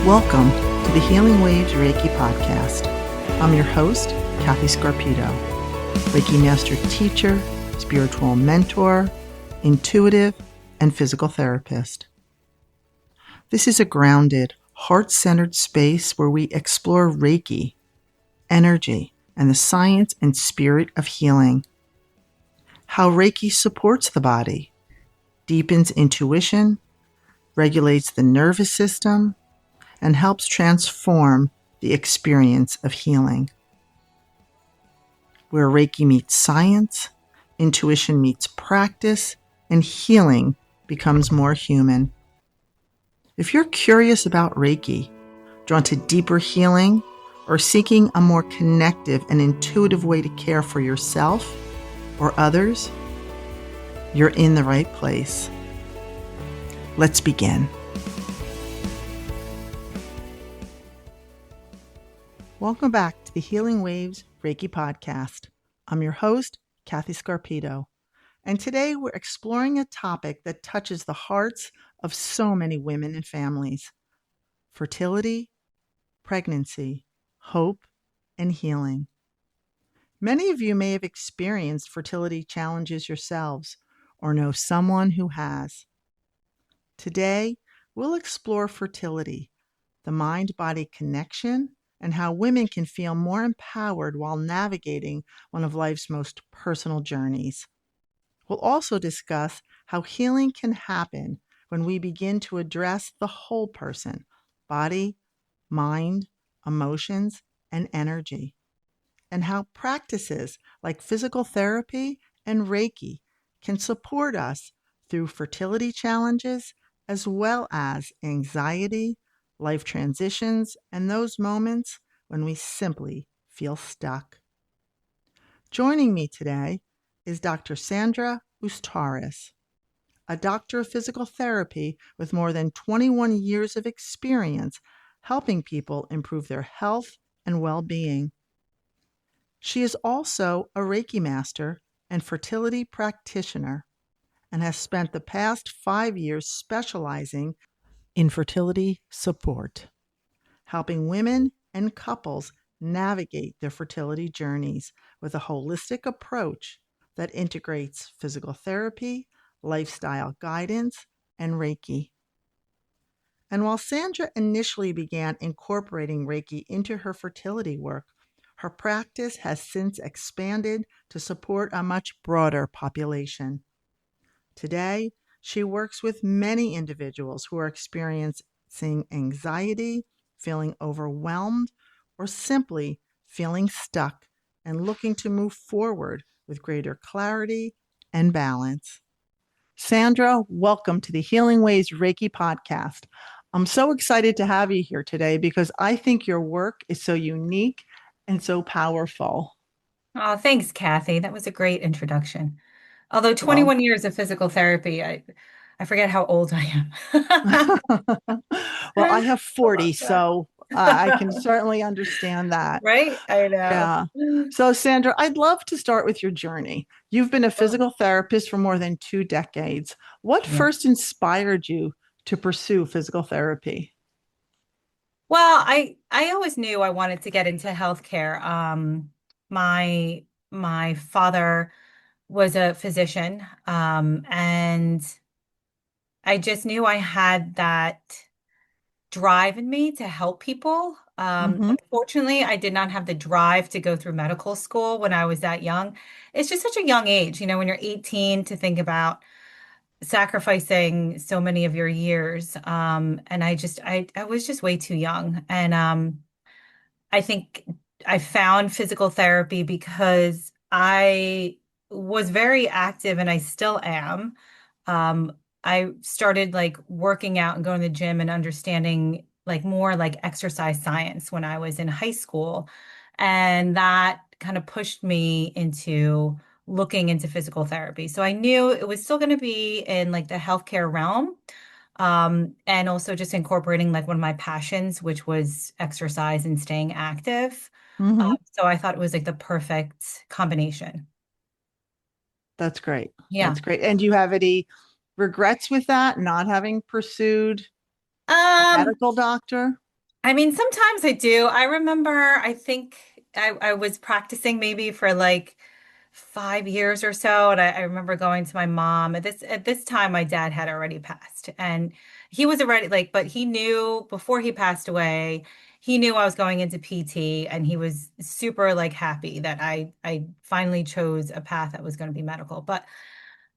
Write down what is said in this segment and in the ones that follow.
Welcome to the Healing Waves Reiki podcast. I'm your host, Cathy Scarpitto, Reiki Master teacher, spiritual mentor, intuitive, and physical therapist. This is a grounded, heart-centered space where we explore Reiki, energy, and the science and spirit of healing. How Reiki supports the body, deepens intuition, regulates the nervous system, and helps transform the experience of healing. Where Reiki meets science, intuition meets practice, and healing becomes more human. If you're curious about Reiki, drawn to deeper healing, or seeking a more connective and intuitive way to care for yourself or others, you're in the right place. Let's begin. Welcome back to the Healing Waves Reiki podcast. I'm your host, Cathy Scarpitto, and today we're exploring a topic that touches the hearts of so many women and families: fertility, pregnancy, hope, and healing. Many of you may have experienced fertility challenges yourselves or know someone who has. Today, we'll explore fertility, the mind-body connection, and how women can feel more empowered while navigating one of life's most personal journeys. We'll also discuss how healing can happen when we begin to address the whole person: body, mind, emotions, and energy, and how practices like physical therapy and Reiki can support us through fertility challenges as well as anxiety, life transitions, and those moments when we simply feel stuck. Joining me today is Dr. Sandra Ustaris, a doctor of physical therapy with more than 21 years of experience helping people improve their health and well-being. She is also a Reiki Master and fertility practitioner and has spent the past 5 years specializing in fertility support, helping women and couples navigate their fertility journeys with a holistic approach that integrates physical therapy, lifestyle guidance, and Reiki. And while Sandra initially began incorporating Reiki into her fertility work, her practice has since expanded to support a much broader population. Today, she works with many individuals who are experiencing anxiety, feeling overwhelmed, or simply feeling stuck and looking to move forward with greater clarity and balance. Sandra, welcome to the Healing Waves Reiki podcast. I'm so excited to have you here today because I think your work is so unique and so powerful. Oh, thanks, Cathy. That was a great introduction. Although Well, 21 years of physical therapy, I forget how old I am. well, I have I 40, love so I can that. certainly understand that. Right? I know. Yeah. So, Sandra, I'd love to start with your journey. You've been a Oh, physical therapist for more than 2 decades. What yeah. first inspired you to pursue physical therapy? Well, I always knew I wanted to get into healthcare. My father was a physician, and I just knew I had that drive in me to help people. Mm-hmm. Unfortunately, I did not have the drive to go through medical school when I was that young. It's just such a young age, when you're 18 to think about sacrificing so many of your years. And I was just way too young. And I think I found physical therapy because I was very active and I still am. Um, I started like working out and going to the gym and understanding like more like exercise science when I was in high school. And that kind of pushed me into looking into physical therapy. So I knew it was still going to be in like the healthcare realm. And also just incorporating like one of my passions, which was exercise and staying active. Mm-hmm. So I thought it was like the perfect combination. That's great. Yeah. That's great. And do you have any regrets with that, not having pursued a Um, medical doctor? I mean, sometimes I do. I remember, I think I was practicing maybe for like 5 years or so. And I remember going to my mom at this time, my dad had already passed and he was already like, but he knew before he passed away, he knew I was going into PT and he was super like happy that I finally chose a path that was going to be medical. But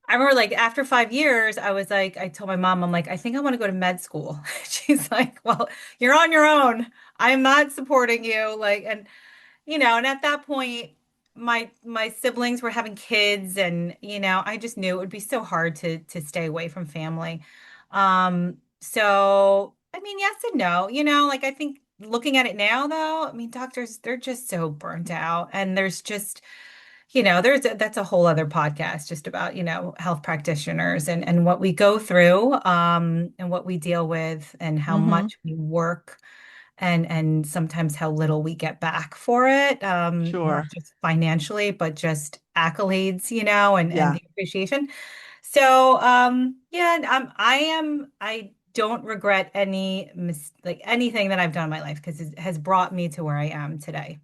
I remember like after 5 years, I was like, I told my mom, I'm like, I think I want to go to med school. She's like, well, you're on your own. I'm not supporting you. Like, and at that point, my siblings were having kids, and I just knew it would be so hard to stay away from family. So I mean, yes and no. Like I think looking at it now, though, I mean, doctors, they're just so burnt out, and there's just that's a whole other podcast just about, health practitioners and what we go through, and what we deal with and how Mm-hmm. much we work and sometimes how little we get back for it, not Sure. just financially, but just accolades, and Yeah. the appreciation. So, yeah, I don't regret like anything that I've done in my life because it has brought me to where I am today.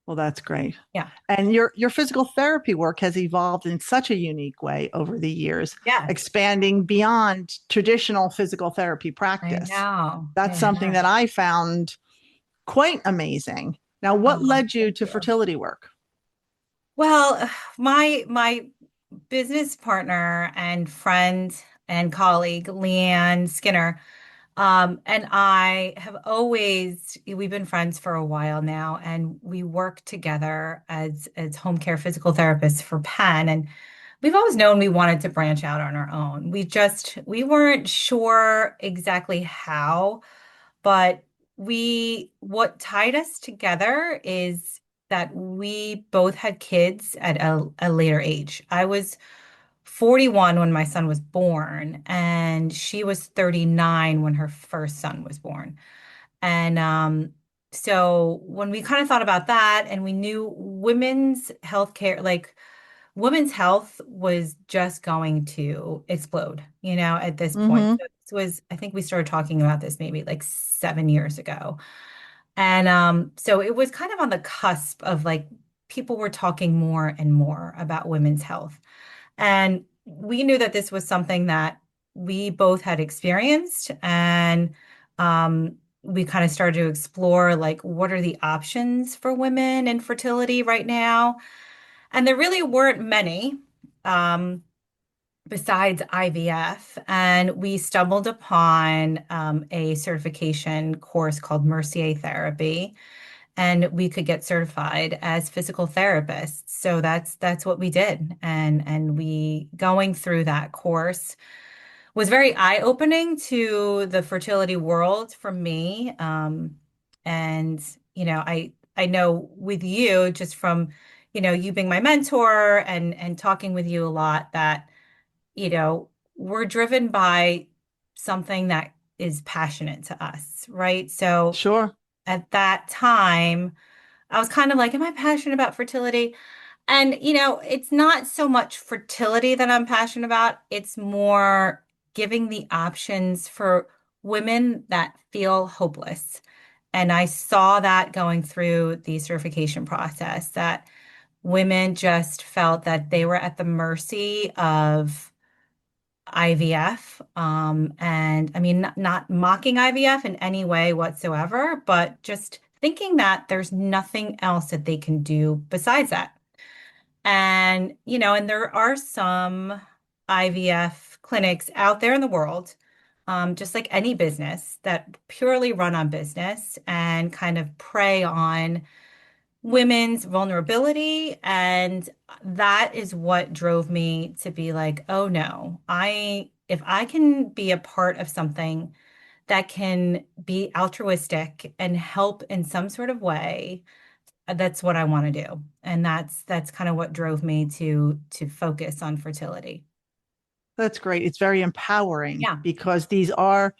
Well, that's great. Yeah. And your physical therapy work has evolved in such a unique way over the years, Yes. expanding beyond traditional physical therapy I practice. know. That's It something has. that I found quite amazing. Now, what Oh, led you thank to you. fertility work? Well, my business partner and friend and colleague, Leanne Skinner, and I have we've been friends for a while now, and we work together as home care physical therapists for Penn. And we've always known we wanted to branch out on our own. We weren't sure exactly how. But what tied us together is that we both had kids at a later age. I was 41 when my son was born, and she was 39 when her first son was born. And so when we kind of thought about that, and we knew women's healthcare, like women's health was just going to explode, at this point. Mm-hmm. So this was, I think we started talking about this maybe like 7 years ago. And so it was kind of on the cusp of like people were talking more and more about women's health. And we knew that this was something that we both had experienced. And we kind of started to explore like what are the options for women in fertility right now. And there really weren't many um, besides IVF. And we stumbled upon a certification course called Mercier Therapy, and we could get certified as physical therapists. So that's what we did. And we going through that course was very eye-opening to the fertility world for me. And I know with you just from you being my mentor and talking with you a lot that we're driven by something that is passionate to us, right? So Sure. at that time, I was kind of like, am I passionate about fertility? And, it's not so much fertility that I'm passionate about. It's more giving the options for women that feel hopeless. And I saw that going through the certification process, that women just felt that they were at the mercy of IVF. And I mean, not mocking IVF in any way whatsoever, but just thinking that there's nothing else that they can do besides that. And there are some IVF clinics out there in the world, just like any business that purely run on business and kind of prey on women's vulnerability. And that is what drove me to be like, oh no, if I can be a part of something that can be altruistic and help in some sort of way, that's what I want to do. And that's kind of what drove me to focus on fertility. That's great. It's very empowering Yeah. because these are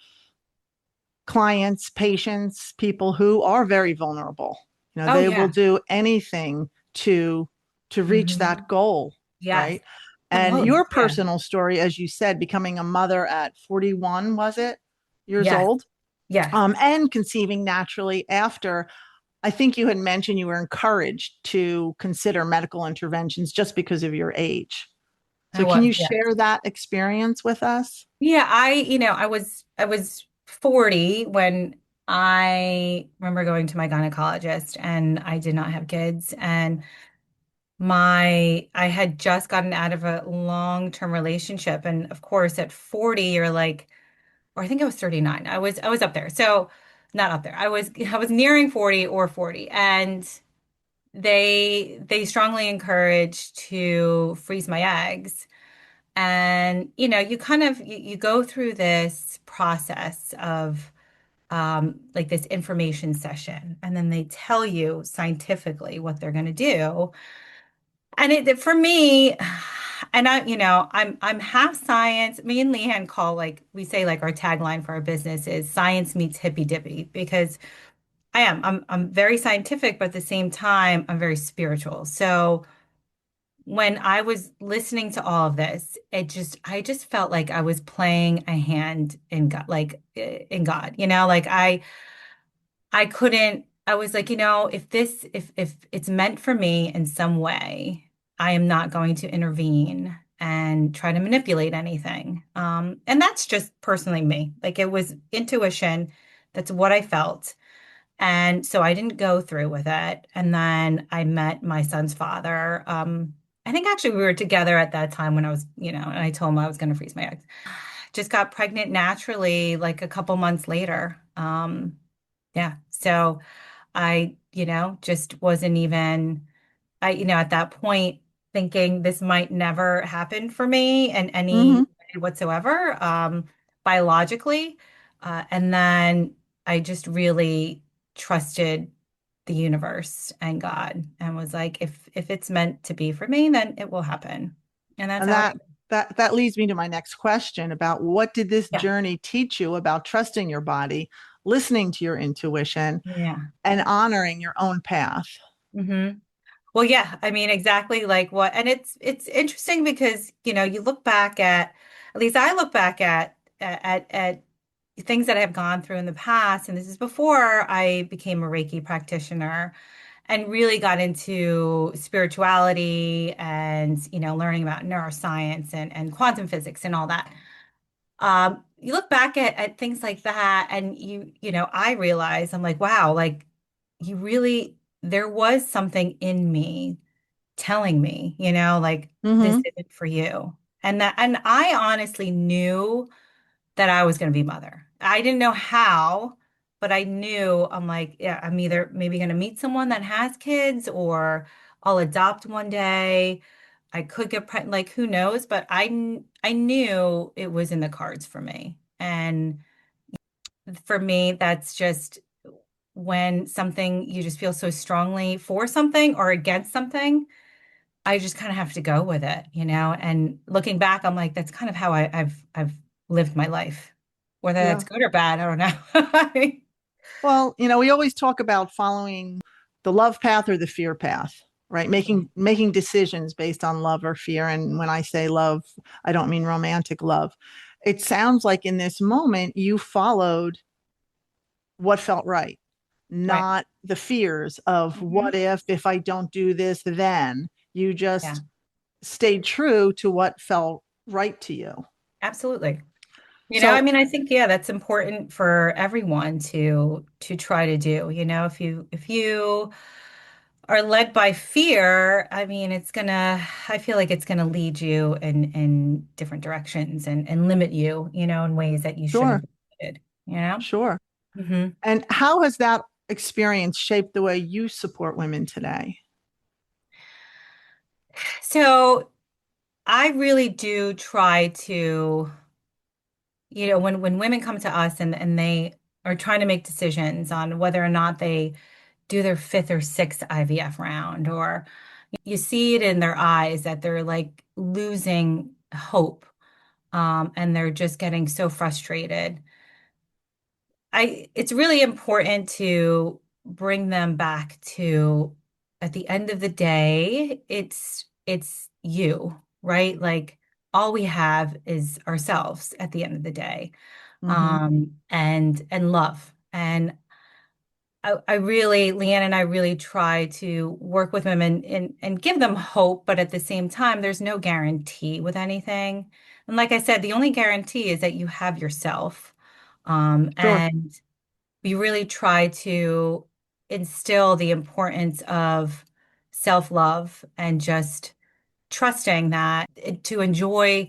clients, patients, people who are very vulnerable. Oh They will yeah. do anything to reach that Hmm. goal, Yes. right? The And most. your Yeah. personal story, as you said, becoming a mother at 41, was it? Years Yes. old? Yes. and conceiving naturally after. I think you had mentioned you were encouraged to consider medical interventions just because of your age. I So, can was. you Yeah. share that experience with us? Yeah, I was 40 when I remember going to my gynecologist and I did not have kids and I had just gotten out of a long-term relationship and of course at 40 you're like or I think I was 39. I was up there. So not up there. I was nearing 40 or 40 and they strongly encouraged to freeze my eggs. And you kind of you go through this process of like this information session, and then they tell you scientifically what they're going to do. And it for me, and I'm half science. Me and Leanne call like we say like our tagline for our business is science meets hippy dippy because I'm very scientific, but at the same time I'm very spiritual. So when I was listening to all of this, I just felt like I was playing a hand in God, like in God, like I couldn't, I was like, if it's meant for me in some way, I am not going to intervene and try to manipulate anything. And that's just personally me. Like it was intuition. That's what I felt. And so I didn't go through with it. And then I met my son's father. I think actually we were together at that time when I was, and I told him I was going to freeze my eggs. Just got pregnant naturally like a couple months later. Yeah. So I, just wasn't even, at that point thinking this might never happen for me in any Mm-hmm. way whatsoever, biologically. And then I just really trusted the universe and God and was like, if it's meant to be for me, then it will happen. And that's And how it that leads me to my next question about what did this yeah. journey teach you about trusting your body, listening to your intuition, Yeah. and honoring your own path? Hmm. Well, yeah, I mean, exactly like what, and it's interesting because, you look back at least I look back at things that I've gone through in the past, and this is before I became a Reiki practitioner and really got into spirituality and, learning about neuroscience and quantum physics and all that. You look back at things like that, and I realize I'm like, wow, like there was something in me telling me, like this Mm-hmm. isn't for you. And I honestly knew that I was going to be mother. I didn't know how, but I knew I'm like, yeah, I'm either maybe going to meet someone that has kids or I'll adopt one day. I could get pregnant, like who knows, but I knew it was in the cards for me. And for me, that's just when something you just feel so strongly for something or against something I just kind of have to go with it, And looking back, I'm like, that's kind of how I've lived my life. Whether that's Yeah. good or bad, I don't know. Well, we always talk about following the love path or the fear path, right? Yeah. Making decisions based on love or fear. And when I say love, I don't mean romantic love. It sounds like in this moment you followed what felt right, Right. not the fears of Hmm. if I don't do this, then you Yeah, just stayed true to what felt right to you. absolutely. I So, mean, I think, yeah, that's important for everyone to try to do. If you are led by fear, I mean, I feel like it's gonna lead you in different directions and limit you, in ways that you shouldn't sure, be limited. sure. Hmm. And how has that experience shaped the way you support women today? So I really do try to, when women come to us and they are trying to make decisions on whether or not they do their fifth or sixth IVF round, or you see it in their eyes that they're like losing hope, and they're just getting so frustrated. It's really important to bring them back to, at the end of the day, it's you, right? Like all we have is ourselves at the end of the day. Mm-hmm. and love. And I really, Leanne and I really try to work with them and give them hope, but at the same time, there's no guarantee with anything. And like I said, the only guarantee is that you have yourself. Sure. And we really try to instill the importance of self-love and just trusting that to enjoy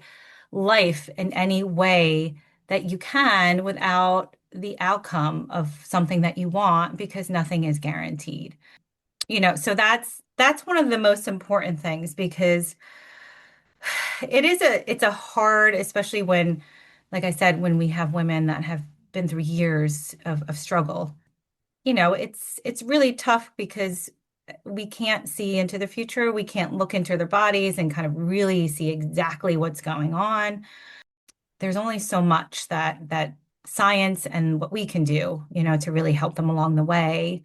life in any way that you can without the outcome of something that you want because nothing is guaranteed. So that's one of the most important things because it's a hard, especially when, like I said, when we have women that have been through years of struggle. It's really tough because we can't see into the future. We can't look into their bodies and kind of really see exactly what's going on. There's only so much that science and what we can do, to really help them along the way.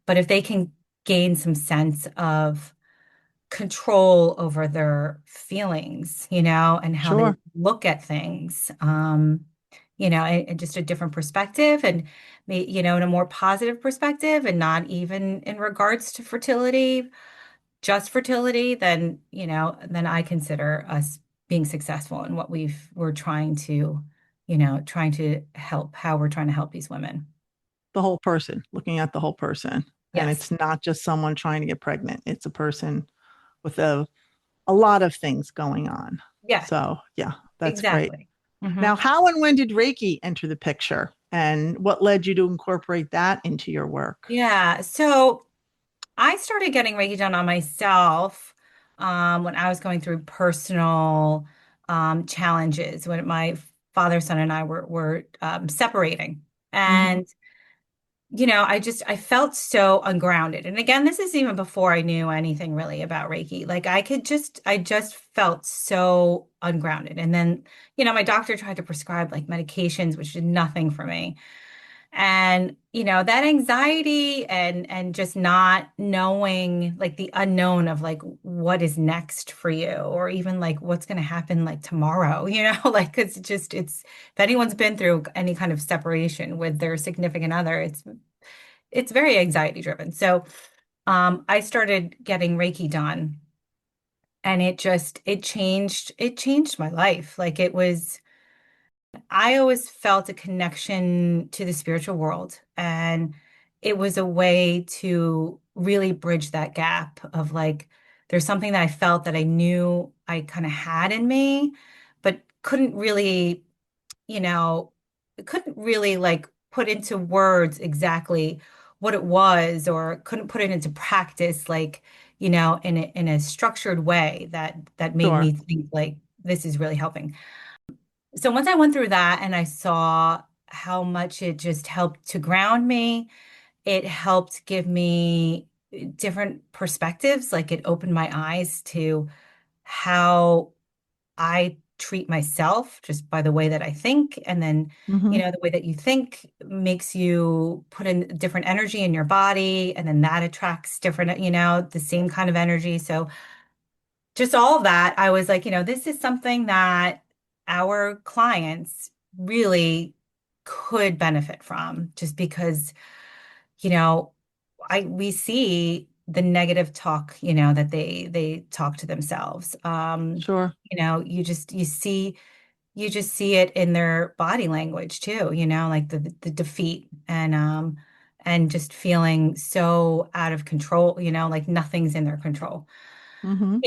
But if they can gain some sense of control over their feelings, and how they Sure. look at things, and just a different perspective and, in a more positive perspective and not even in regards to fertility, just fertility, then I consider us being successful in what we're trying to help, how we're trying to help these women. The whole person, looking at the whole person. And Yes. it's not just someone trying to get pregnant. It's a person with a lot of things going on. Yeah, So, yeah, that's great. exactly. Hmm. Now, how and when did Reiki enter the picture? And what led you to incorporate that into your work? Yeah. So I started getting Reiki done on myself when I was going through personal challenges when my father, son, and I were separating. Mm-hmm. And, I felt so ungrounded. And again, this is even before I knew anything really about Reiki. Like I just felt so ungrounded. And then, my doctor tried to prescribe like medications, which did nothing for me. And, that anxiety and just not knowing like the unknown of like what is next for you or even like what's going to happen like tomorrow, like it's if anyone's been through any kind of separation with their significant other, it's very anxiety driven. So, I started getting Reiki done and it changed my life. Like I always felt a connection to the spiritual world, and it was a way to really bridge that gap of like, there's something that I felt that I knew I kind of had in me, but you know, couldn't really like put into words exactly what it was, or couldn't put it into practice, like, in a structured way that made Sure. me think like this is really helping. So once I went through that and I saw how much it just helped to ground me, it helped give me different perspectives. Like it opened my eyes to how I treat myself just by the way that I think. And then, Mm-hmm. the way that you think makes you put in different energy in your body. And then that attracts different, the same kind of energy. So just all of that, I was like, this is something that our clients really could benefit from just because, you know, we see the negative talk, that they talk to themselves. Sure. You just see it in their body language too, like the defeat and just feeling so out of control, like nothing's in their control. Mm-hmm.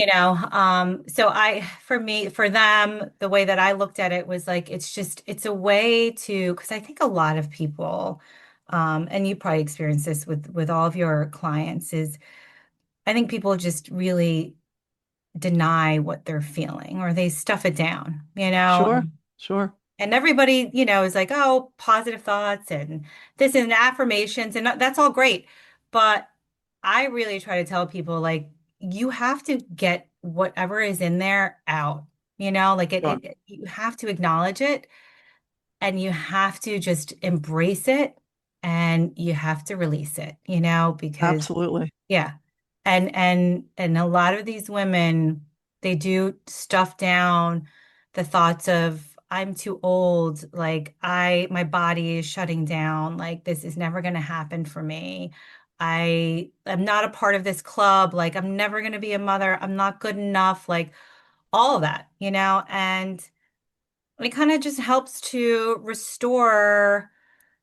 So for them, the way that I looked at it was like, it's a way to, because I think a lot of people, and you probably experience this with all of your clients, is I think people just really deny what they're feeling or they stuff it down, Sure. Sure. and everybody, is like, oh, positive thoughts and this and affirmations, and that's all great. But I really try to tell people, like, you have to get whatever is in there out, like Sure. you have to acknowledge it and you have to just embrace it and you have to release it, because Absolutely. yeah. And a lot of these women, they do stuff down the thoughts of I'm too old. Like my body is shutting down. Like this is never going to happen for me. I am not a part of this club. Like I'm never going to be a mother. I'm not good enough. Like all of that, and it kind of just helps to restore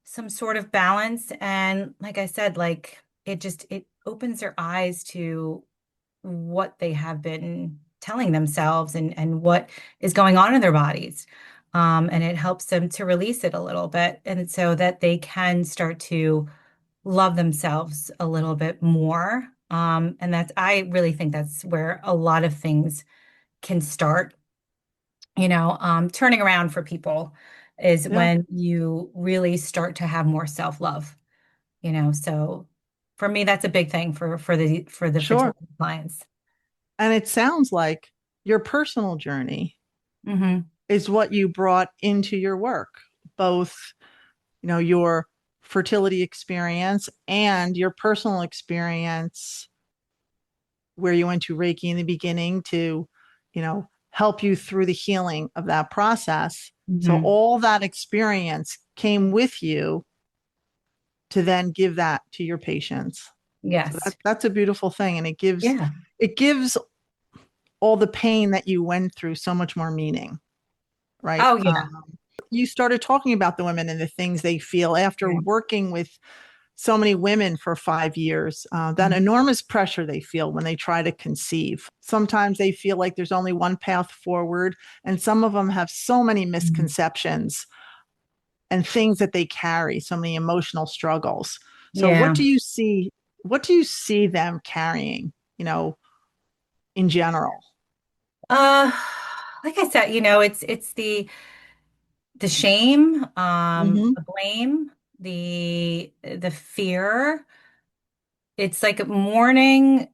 some sort of balance. And like I said, like it opens their eyes to what they have been telling themselves and what is going on in their bodies. And it helps them to release it a little bit. And so that they can start to love themselves a little bit more. And I really think that's where a lot of things can start, turning around for people is Yeah, when you really start to have more self-love, so for me, that's a big thing for the sure. fertility clients. And it sounds like your personal journey Hmm. is what you brought into your work, both, your fertility experience and your personal experience where you went to Reiki in the beginning to, help you through the healing of that process. So Hmm. all that experience came with you to then give that to your patients. So Yes. that's a beautiful thing. And Yeah. it gives all the pain that you went through so much more meaning, right? Oh, yeah. You started talking about the women and the things they feel after Yeah. working with so many women for 5 years, that Mhm. enormous pressure they feel when they try to conceive. Sometimes they feel like there's only one path forward, and some of them have so many Mhm. misconceptions and things that they carry, so many emotional struggles. So, what Yeah. do you see? What do you see them carrying, in general? Uh, like I said, it's the shame, Mm-hmm. the blame, the fear. It's like mourning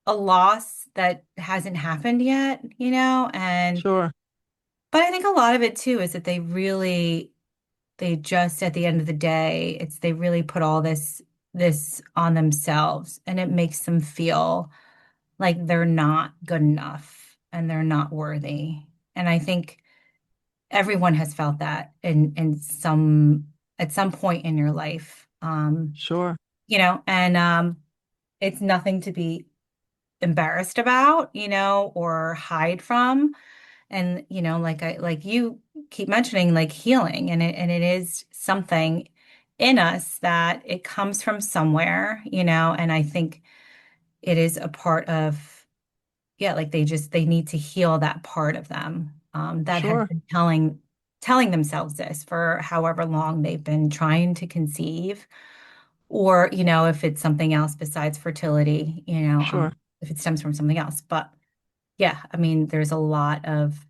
a loss that hasn't happened yet, and Sure, but I think a lot of it too is that they just at the end of the day, it's they really put all this on themselves, and it makes them feel like they're not good enough and they're not worthy. And I think everyone has felt that in some at some point in your life. sure, And it's nothing to be embarrassed about, or hide from. And like you keep mentioning like healing, and it is something in us that it comes from somewhere, and I think it is a part of, yeah, like they need to heal that part of them, that has sure, been telling themselves this for however long they've been trying to conceive, or if it's something else besides fertility, sure, if it stems from something else. But yeah, I mean, there's a lot of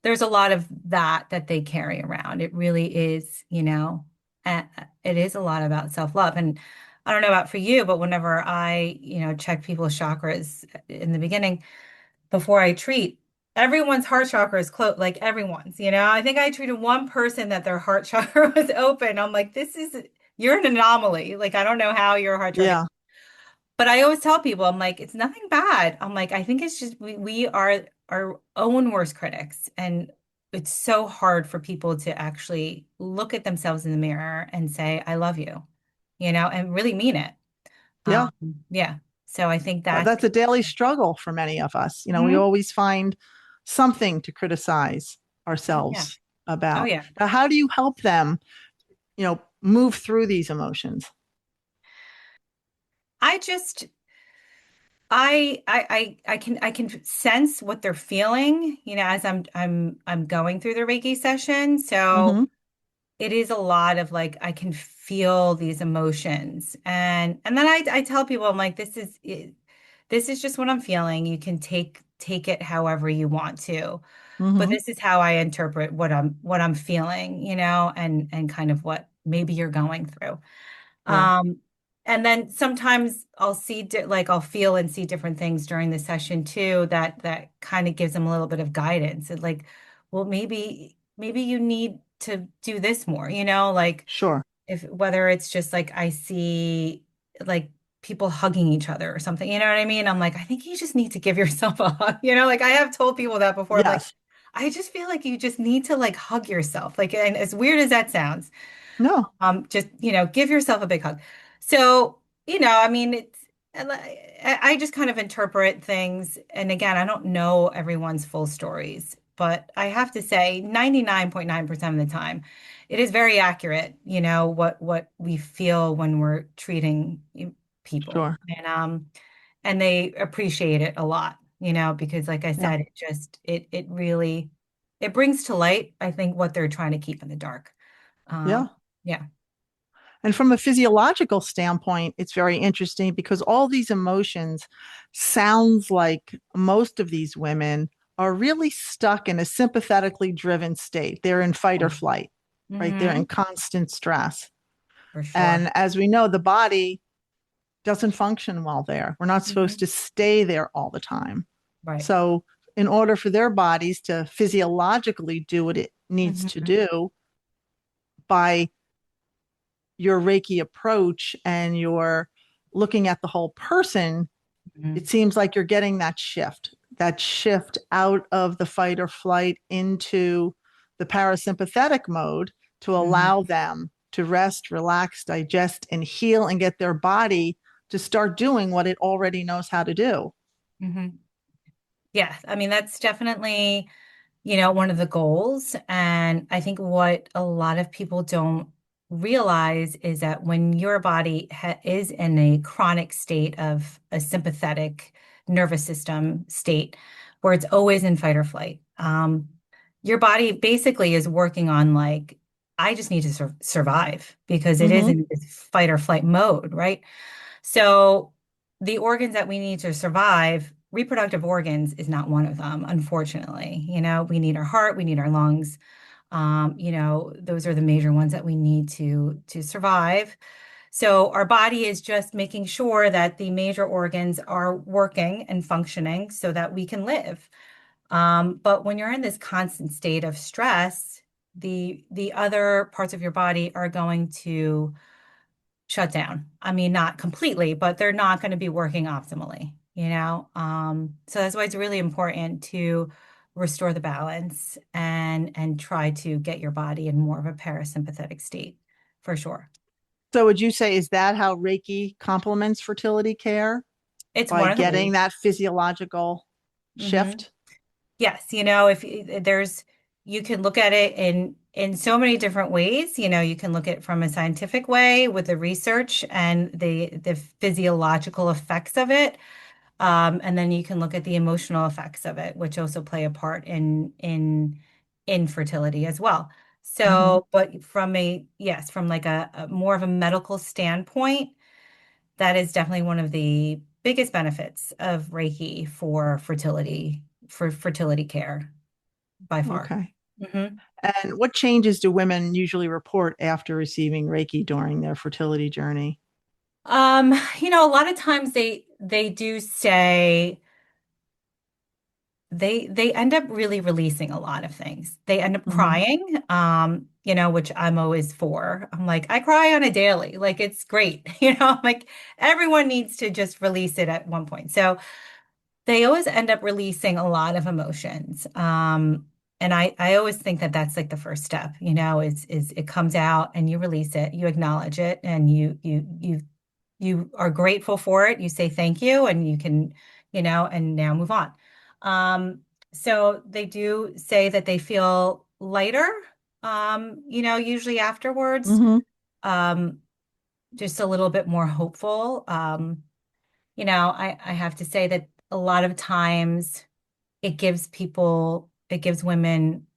that they carry around. It really is, it is a lot about self-love. And I don't know about for you, but whenever I, check people's chakras in the beginning, before I treat, everyone's heart chakra is closed, like everyone's, I think I treated one person that their heart chakra was open. I'm like, you're an anomaly. Like, I don't know how your heart chakra, yeah, but I always tell people, I'm like, it's nothing bad. I'm like, I think it's just we are our own worst critics. And it's so hard for people to actually look at themselves in the mirror and say, I love you, and really mean it. yeah. Um, yeah. So I think That's a daily struggle for many of us. We Mhm. always find something to criticize Yeah. ourselves Oh, about. yeah. Now, how do you help them, move through these emotions? I just I can sense what they're feeling, as I'm going through the Reiki session. So Mm-hmm. it is a lot of like I can feel these emotions. And then I tell people, I'm like, this is just what I'm feeling. You can take it however you want to. But Mm-hmm. this is how I interpret what I'm feeling, and kind of what maybe you're going through. Yeah. Um, and then sometimes I'll feel and see different things during the session too, that kind of gives them a little bit of guidance. And like, well, maybe you need to do this more, like Sure. if whether it's just like I see like people hugging each other or something, you know what I mean? I'm like, I think you just need to give yourself a hug, like I have told people that before. I'm like, Yes. I just feel like you just need to like hug yourself. Like, and as weird as that sounds, No, just, give yourself a big hug. So, I mean, I just kind of interpret things. And again, I don't know everyone's full stories, but I have to say 99.9% of the time, it is very accurate, what we feel when we're treating people. sure. And they appreciate it a lot, because like I Yeah. said, it really, it brings to light, I think, what they're trying to keep in the dark. Yeah. Um, yeah. And from a physiological standpoint, it's very interesting because all these emotions sounds like most of these women are really stuck in a sympathetically driven state. They're in fight or flight, right? They're in Hmm. constant stress. For sure. And as we know, the body doesn't function well there. We're not supposed Hmm. to stay there all the time. Right. So, in order for their bodies to physiologically do what it needs to Hmm. do by your Reiki approach and you're looking at the whole person, it Hmm. seems like you're getting that shift out of the fight or flight into the parasympathetic mode to allow Hmm. them to rest, relax, digest, and heal and get their body to start doing what it already knows how to do. Hmm. Yeah. I mean, that's definitely, one of the goals. And I think what a lot of people don't realize is that when your body is in a chronic state of a sympathetic nervous system state, where it's always in fight or flight, your body basically is working on like, I just need to survive because it is Mm-hmm. in this fight or flight mode, right? So the organs that we need to survive, reproductive organs is not one of them, unfortunately. We need our heart, we need our lungs. Those are the major ones that we need to survive. So our body is just making sure that the major organs are working and functioning so that we can live. But when you're in this constant state of stress, the other parts of your body are going to shut down. I mean, not completely, but they're not going to be working optimally. So that's why it's really important to restore the balance and try to get your body in more of a parasympathetic state for sure. So, would you say, is that how Reiki complements fertility care It's by one of the getting ways. that physiological Hmm. shift? Yes, if there's you can look at it in so many different ways. You can look at it from a scientific way with the research and the physiological effects of it. And then you can look at the emotional effects of it, which also play a part in infertility as well. Mm-hmm. So, but from like a more of a medical standpoint, that is definitely one of the biggest benefits of Reiki for fertility care by far. Okay. Hmm. And what changes do women usually report after receiving Reiki during their fertility journey? A lot of times they do say they end up really releasing a lot of things. They end up Mm-hmm. crying, which I'm always for. I'm like, I cry on a daily. Like it's great. I'm like everyone needs to just release it at one point. So they always end up releasing a lot of emotions. And I always think that that's like the first step, is it comes out and you release it, you acknowledge it, and you are grateful for it. You say thank you, and you can, and now move on. Um, so they do say that they feel lighter, usually afterwards, Mm-hmm. um, just a little bit more hopeful. I have to say that a lot of times it gives women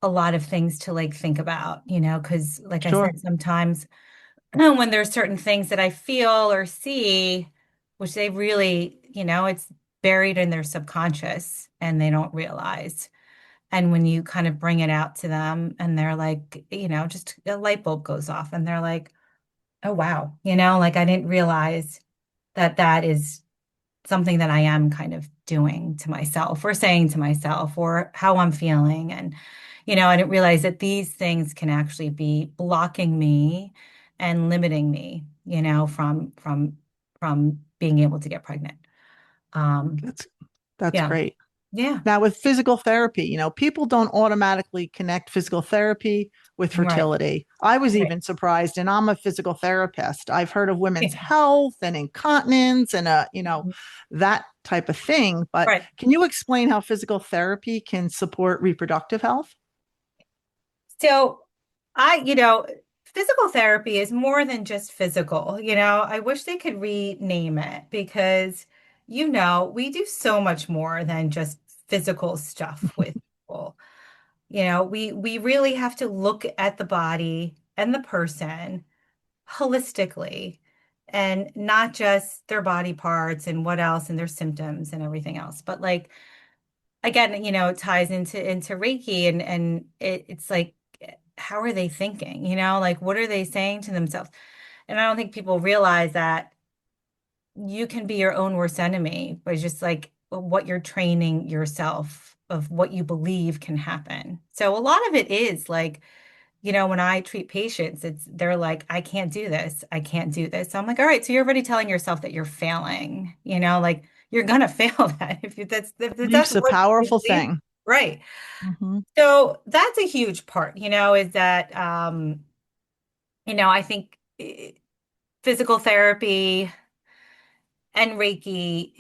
a lot of things to like think about, because like I Sure. said, sometimes when there's certain things that I feel or see, which they really, it's buried in their subconscious and they don't realize. And when you kind of bring it out to them and they're like, just a light bulb goes off and they're like, oh, wow, like I didn't realize that that is something that I am kind of doing to myself or saying to myself or how I'm feeling. And, I didn't realize that these things can actually be blocking me and limiting me, from being able to get pregnant. Um, That's that's yeah. great. Yeah. Now, with physical therapy, people don't automatically connect physical therapy with Right. fertility. I was Right. even surprised, and I'm a physical therapist. I've heard of women's Yeah. health and incontinence and, that type of thing. But Right. can you explain how physical therapy can support reproductive health? So physical therapy is more than just physical. I wish they could rename it because, we do so much more than just physical stuff with people. We really have to look at the body and the person holistically and not just their body parts and what else and their symptoms and everything else. But like again, it ties into Reiki and it's like how are they thinking? Like what are they saying to themselves? And I don't think people realize that you can be your own worst enemy by just like what you're training yourself of what you believe can happen. So a lot of it is like, when I treat patients, they're like, I can't do this. I can't do this. So I'm like, all right, so you're already telling yourself that you're failing, like you're gonna fail that if that's Belief's a what you powerful believe. thing. Right. Mhm. So that's a huge part, is that I think physical therapy and Reiki,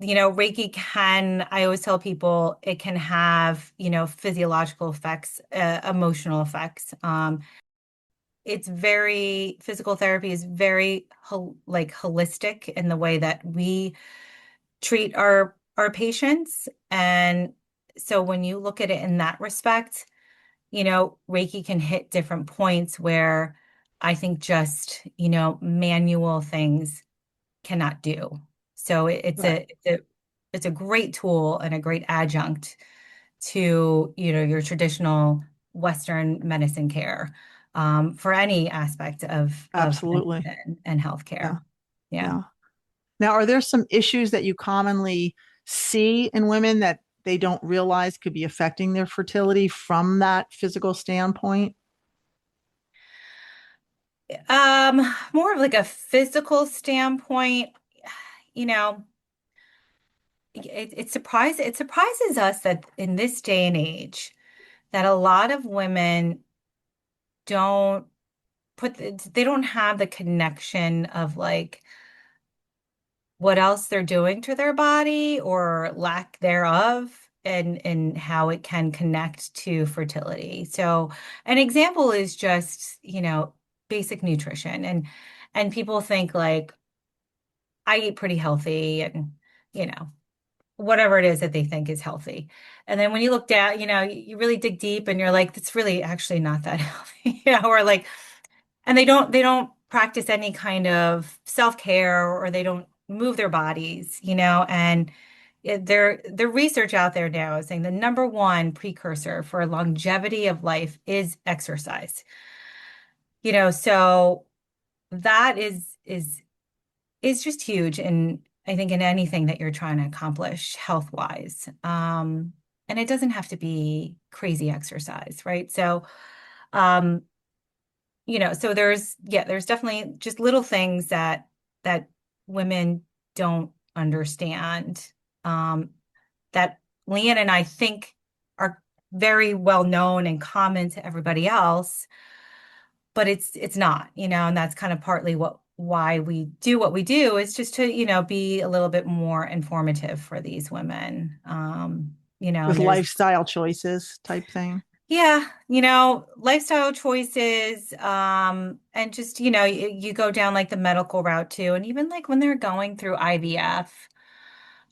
Reiki I always tell people it can have, physiological effects, emotional effects. Physical therapy is very like holistic in the way that we treat our patients. And so when you look at it in that respect, Reiki can hit different points where I think just, manual things cannot do. So Right. it's a great tool and a great adjunct to, your traditional Western medicine care, for any aspect of Absolutely. medicine and Yeah. healthcare. Yeah. Yeah. Now, are there some issues that you commonly see in women that they don't realize could be affecting their fertility from that physical standpoint? More of like a physical standpoint, you know, it surprises us that in this day and age that a lot of women don't they don't have the connection of like what else they're doing to their body or lack thereof and how it can connect to fertility. So an example is just, basic nutrition and people think like I eat pretty healthy and you know whatever it is that they think is healthy. And then when you look down, you really dig deep and you're like, that's really actually not that healthy, or like, and they don't practice any kind of self-care or they don't move their bodies, and the research out there now is saying the number one precursor for longevity of life is exercise. So that is just huge and I think in anything that you're trying to accomplish health-wise. And it doesn't have to be crazy exercise, right? So um, so there's definitely just little things that women don't understand, um, that Leanne and I think are very well known and common to everybody else, but it's not, and that's kind of partly why we do what we do is just to, be a little bit more informative for these women. With And there's lifestyle choices type thing? yeah, lifestyle choices, and just, you go down like the medical route too. And even like when they're going through IVF,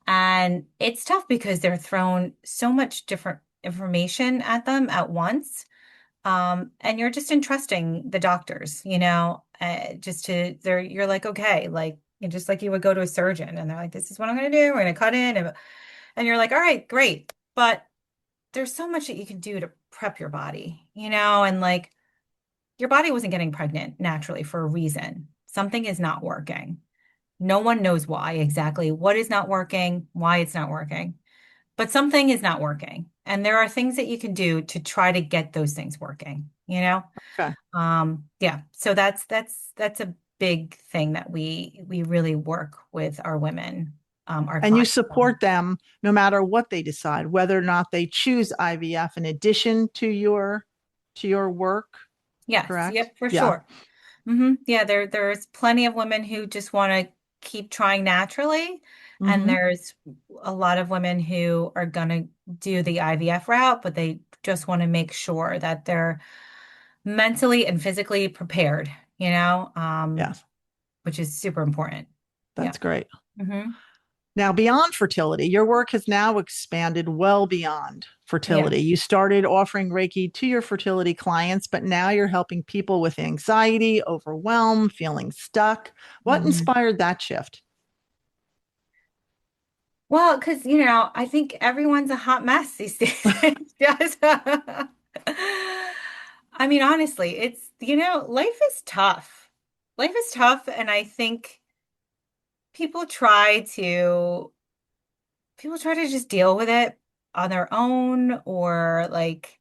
and it's tough because they're thrown so much different information at them at once. And you're just entrusting the doctors, just you're like, okay, like, and just like you would go to a surgeon and they're like, this is what I'm going to do. We're going to cut in. And you're like, all right, great. But there's so much that you can do to prep your body, and like your body wasn't getting pregnant naturally for a reason. Something is not working. No one knows why exactly what is not working, why it's not working, but something is not working. And there are things that you can do to try to get those things working, Okay. Yeah. So that's a big thing that we really work with our women. our And you clients. support them no matter what they decide, whether or not they choose IVF in addition to your work, Yes, correct? yep, for Yeah. sure. Yeah, there's plenty of women who just want to keep trying naturally, and Mm-hmm. there's a lot of women who are gonna do the IVF route, but they just want to make sure that they're mentally and physically prepared, Yes, which is super important. Yeah. that's great. hmm Now, beyond fertility, your work has now expanded well beyond fertility. Yes. You started offering Reiki to your fertility clients, but now you're helping people with anxiety, overwhelm, feeling stuck. What hmm inspired that shift? Well, because, I think everyone's a hot mess these days. Yes. I mean, honestly, life is tough. Life is tough, and I think people try to people try to just deal with it on their own, or like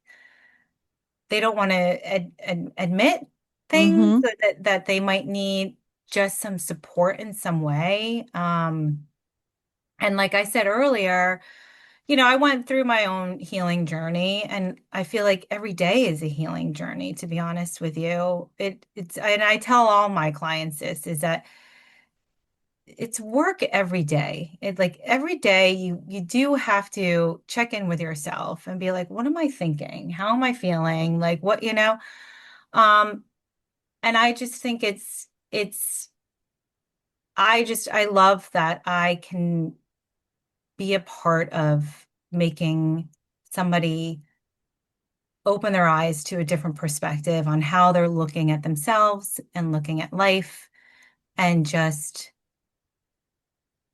they don't want to admit things Mm-hmm. that they might need just some support in some way. And like I said earlier, I went through my own healing journey, and I feel like every day is a healing journey, to be honest with you. And I tell all my clients this is that it's work every day. It like every day you do have to check in with yourself and be like, what am I thinking? How am I feeling? Like what? Um, and I just think I love that I can be a part of making somebody open their eyes to a different perspective on how they're looking at themselves and looking at life, and just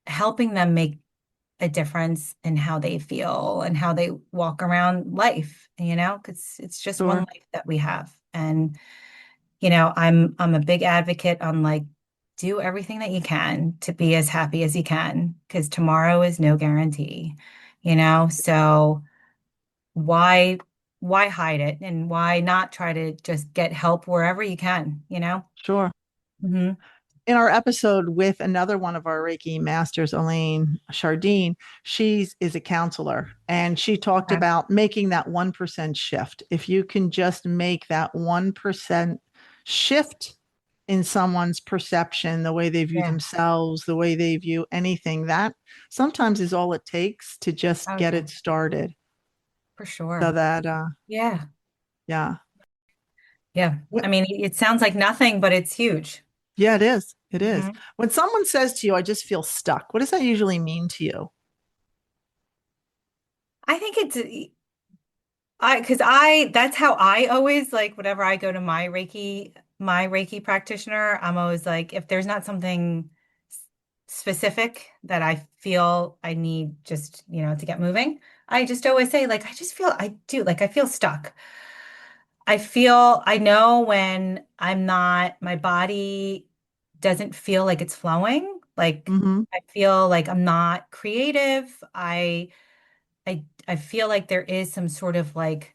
helping them make a difference in how they feel and how they walk around life, because it's just one Sure, life that we have. And, I'm a big advocate on like, do everything that you can to be as happy as you can, because tomorrow is no guarantee, so why why hide it, and why not try to just get help wherever you can? sure. hmm In our episode with another one of our Reiki masters, Elaine Chardine, she is a counselor and she talked Okay. about making that 1% shift. If you can just make that 1% shift in someone's perception, the way they view Yeah. themselves, the way they view anything, that sometimes is all it takes to just Oh get yeah, it started. for So sure. that, Yeah. yeah. Yeah. I mean, it sounds like nothing, but it's huge. Yeah, it is. It is. hmm When someone says to you, I just feel stuck, what does that usually mean to you? I think because that's how I always like, whenever I go to my Reiki practitioner, I'm always like, if there's not something s- specific that I feel I need just, to get moving, I just always say, like, I feel stuck. I know when my body doesn't feel like it's flowing. Like, Mm-hmm. I feel like I'm not creative. I feel like there is some sort of like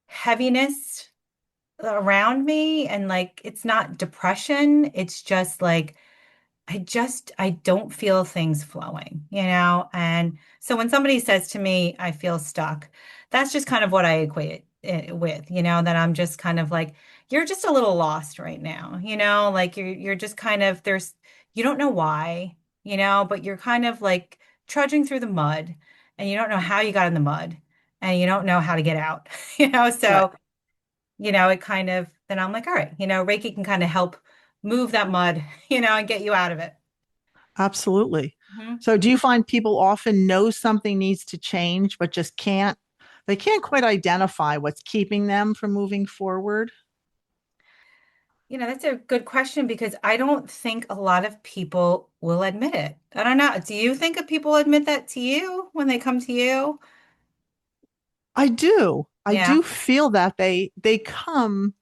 heaviness around me, and like it's not depression, it's just like I don't feel things flowing. And so when somebody says to me, I feel stuck, that's just kind of what I equate it with, that I'm just kind of like, you're just a little lost right now, like you're just kind of you don't know why, but you're kind of like trudging through the mud, and you don't know how you got in the mud, and you don't know how to get out, Right. so it kind of, then I'm like, all right, Reiki can kind of help move that mud, and get you out of it. Absolutely. Mhm. So do you find people often know something needs to change, but just they can't quite identify what's keeping them from moving forward? That's a good question, because I don't think a lot of people will admit it. I don't know. Do you think people admit that to you when they come to you? I do. I Yeah. do feel that they come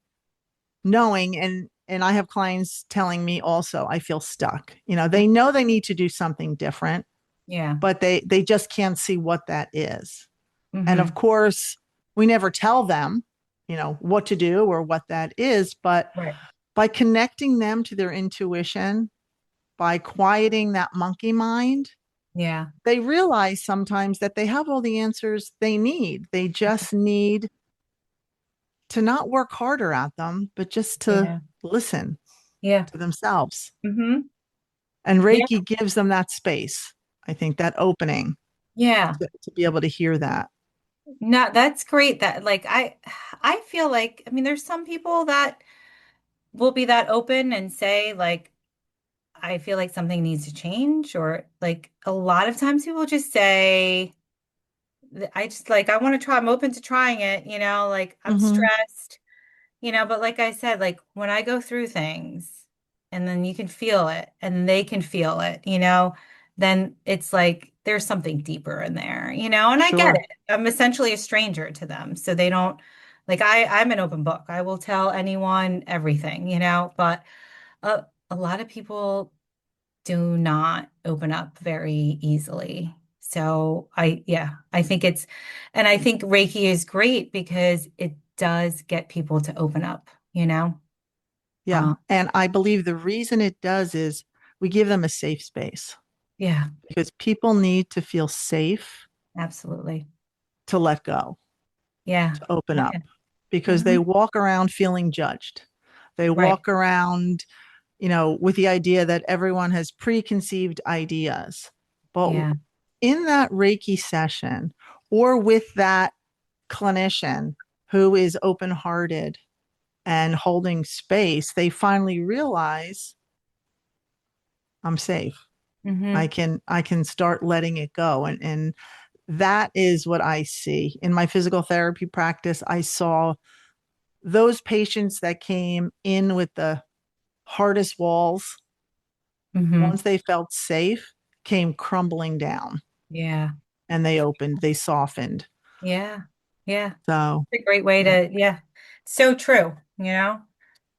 knowing and I have clients telling me also I feel stuck. They know they need to do something different, Yeah. but they just can't see what that is. And of hmm course, we never tell them, what to do or what that is, but Right. by connecting them to their intuition, by quieting that monkey mind, Yeah. They realize sometimes that they have all the answers they need. They just need to not work harder at them, but just to Yeah. listen Yeah. to themselves. Hmm. And Yeah. Reiki gives them that space, I think, that opening Yeah. to be able to hear that. No, that's great. That like I feel like, I mean, there's some people that will be that open and say like, I feel like something needs to change, or like a lot of times people just say, I just like, I want to try, I'm open to trying it, like I'm Mm-hmm. stressed, but like I said, like when I go through things and then you can feel it and they can feel it, then it's like there's something deeper in there, and I get Sure. it. I'm essentially a stranger to them. So they don't like I'm an open book. I will tell anyone everything, but a lot of people do not open up very easily. So yeah, I think and I think Reiki is great because it does get people to open up, you know? Yeah. Uh, And I believe the reason it does is we give them a safe space yeah, because people need to feel safe absolutely. to let go, Yeah. to open Oh, up yeah. because they Hmm. walk around feeling judged. They Right. walk around, with the idea that everyone has preconceived ideas. But Yeah. in that Reiki session or with that clinician who is open hearted and holding space, they finally realize I'm safe. Hmm. I can start letting it go. And that is what I see. In my physical therapy practice, I saw those patients that came in with the hardest walls, Hmm. once they felt safe, came crumbling down Yeah. and they opened, they softened. Yeah. Yeah. So, It's a great way yeah. to, yeah. So true, Yeah.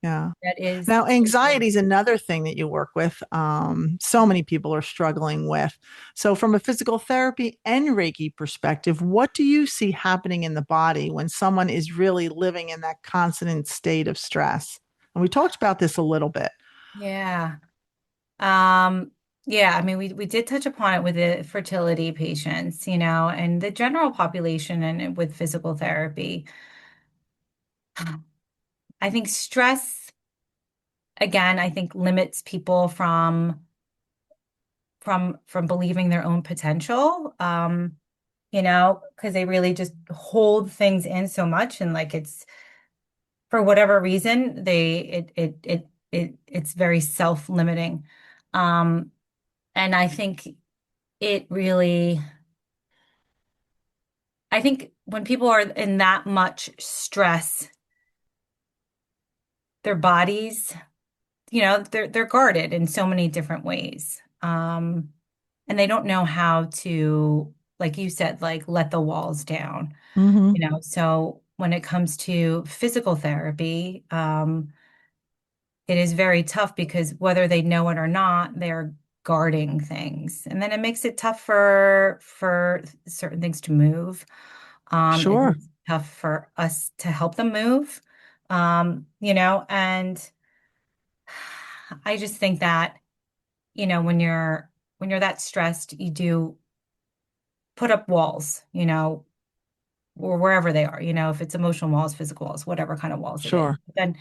That is Now, so true. anxiety is another thing that you work with. So many people are struggling with. So, from a physical therapy and Reiki perspective, what do you see happening in the body when someone is really living in that constant state of stress? And we talked about this a little bit. Yeah. Um, yeah, I mean, we did touch upon it with the fertility patients, and the general population and with physical therapy. I think stress, again, I think limits people from believing their own potential. Because they really just hold things in so much, and like it's for whatever reason, it's very self-limiting. Um, and it really I think when people are in that much stress, their bodies, they're guarded in so many different ways. And they don't know how to, like you said, like let the walls down, Mm-hmm. So when it comes to physical therapy, it is very tough because whether they know it or not, they're guarding things. And then it makes it tough for certain things to move. It Sure. makes it tough for us to help them move. And I just think that, when you're that stressed, you do put up walls, or wherever they are, if it's emotional walls, physical walls, whatever kind of walls it is. Sure. But then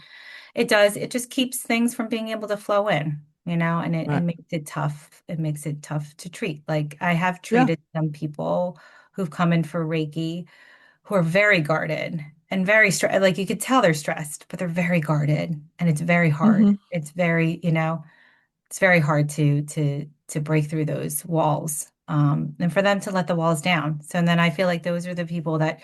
it just keeps things from being able to flow in, and it Right. makes it tough. It makes it tough to treat. Like I have Yeah. treated some people who've come in for Reiki who are very guarded and very stressed. Like you could tell they're stressed, but they're very guarded and it's very hard. Mm-hmm. It's very hard to break through those walls. And for them to let the walls down. So then I feel like those are the people that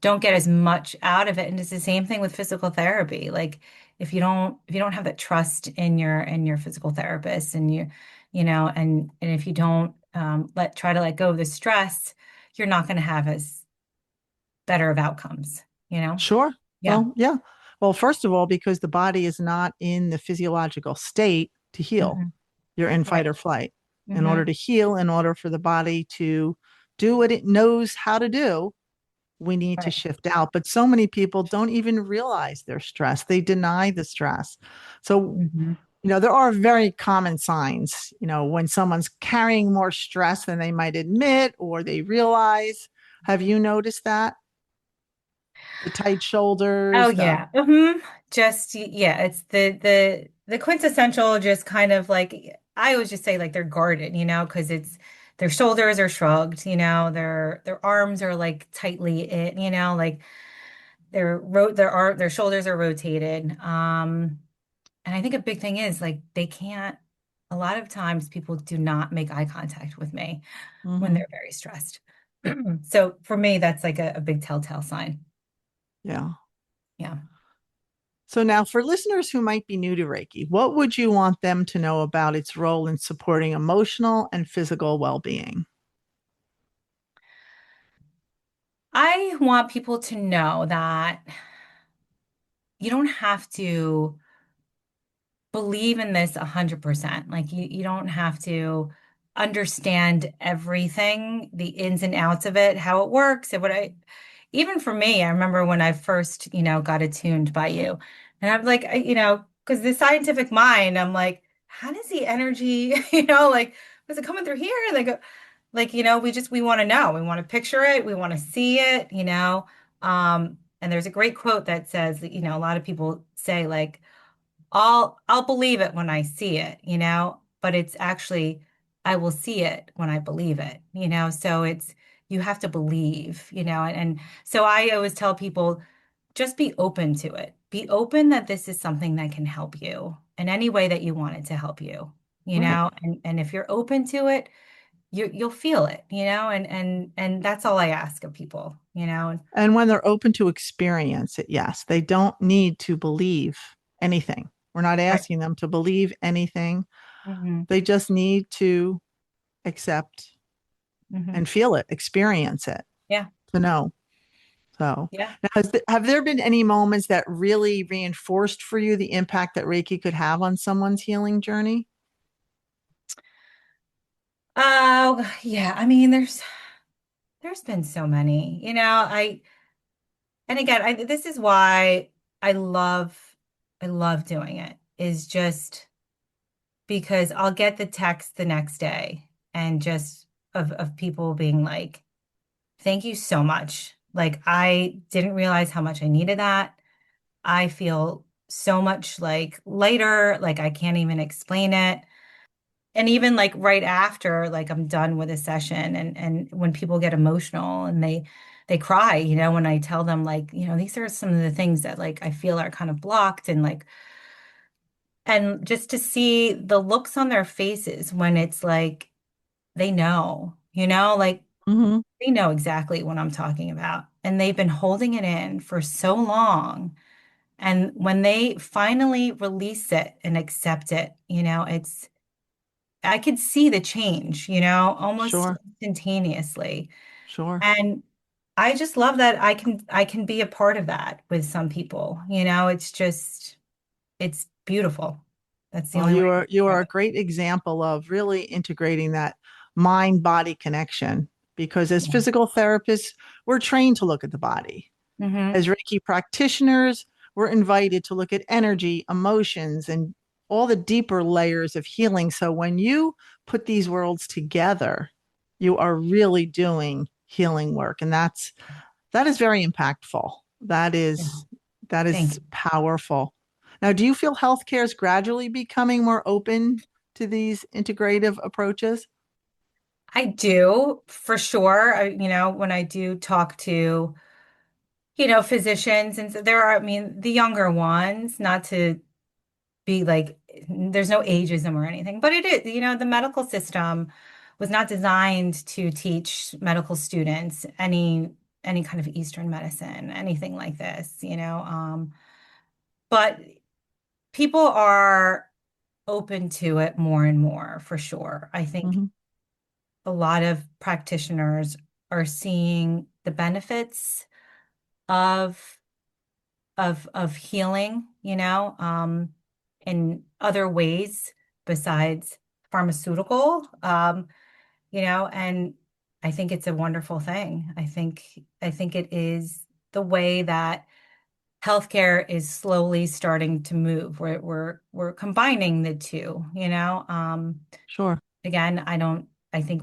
don't get as much out of it. And it's the same thing with physical therapy. Like if you don't have that trust in your physical therapist and and if you don't try to let go of the stress, you're not going to have as better of outcomes, you know? Sure. Yeah. Well, yeah. Well, first of all, because the body is not in the physiological state to heal, Hmm. you're in Right. fight or flight. In order Hmm. to heal, in order for the body to do what it knows how to do, we need to Right. shift out. But so many people don't even realize they're stressed. They deny the stress. So, Hmm. There are very common signs, when someone's carrying more stress than they might admit or they realize. Have you noticed that? The tight Oh shoulders, the yeah. Just yeah, it's the quintessential just kind of like I always just say like they're guarded, because it's their shoulders are shrugged, their arms are like tightly in, like their shoulders are rotated. And I think a big thing is like they can't a lot of times people do not make eye contact with me when hmm they're very stressed. So for me, that's like a big telltale sign. yeah. Yeah. So now for listeners who might be new to Reiki, what would you want them to know about its role in supporting emotional and physical well-being? I want people to know that you don't have to believe in this 100%. Like you don't have to understand everything, the ins and outs of it, how it works. And even for me, I remember when I first, got attuned by you. And I'm like, because the scientific mind, I'm like, how does the energy, like, was it coming through here? Like, we want to know. We want to picture it. We want to see it, and there's a great quote that says that, a lot of people say like, I'll believe it when I see it, but it's actually I will see it when I believe it, so it's you have to believe, and so I always tell people just be open to it. Be open that this is something that can help you in any way that you want it to help you, Right. and if you're open to it, you'll feel it, and that's all I ask of people, And when they're open to experience it, yes, they don't need to believe anything. We're not Right. asking them to believe anything. Hmm. They just need to accept Hmm. and feel it, experience it Yeah. to know. So, Yeah. now, have there been any moments that really reinforced for you the impact that Reiki could have on someone's healing journey? Oh, yeah. I mean, there's been so many, and again, this is why I love, I love doing it is just because I'll get the text the next day and just of people being like, thank you so much. Like, I didn't realize how much I needed that. I feel so much like lighter, like I can't even explain it. And even like right after like I'm done with a session and when people get emotional and they cry, when I tell them like, these are some of the things that like I feel are kind of blocked and like and just to see the looks on their faces when it's like they know, like hmm they know exactly what I'm talking about and they've been holding it in for so long. And when they finally release it and accept it, I could see the change, almost Sure, instantaneously. sure. And I just love that I can be a part of that with some people. It's beautiful. That's the Well, only way you I can are you are describe a great example of really integrating that mind-body connection because as it. physical therapists, we're trained to look at the body. Yeah. Hmm. As Reiki practitioners, we're invited to look at energy, emotions, and all the deeper layers of healing. So when you put these worlds together, you are really doing healing work. And that is very impactful. That Yeah. is that Thank is you. powerful. Now, do you feel healthcare is gradually becoming more open to these integrative approaches? I do for sure. When I do talk to, physicians and so there are, I mean, the younger ones, not to be like there's no ageism or anything, but it is, the medical system was not designed to teach medical students any kind of Eastern medicine, anything like this, but people are open to it more and more for sure. I think hmm a lot of practitioners are seeing the benefits of of healing, in other ways besides pharmaceutical, and I think it's a wonderful thing. I think it is the way that healthcare is slowly starting to move. We're combining the two, you know. Sure. Again, I think,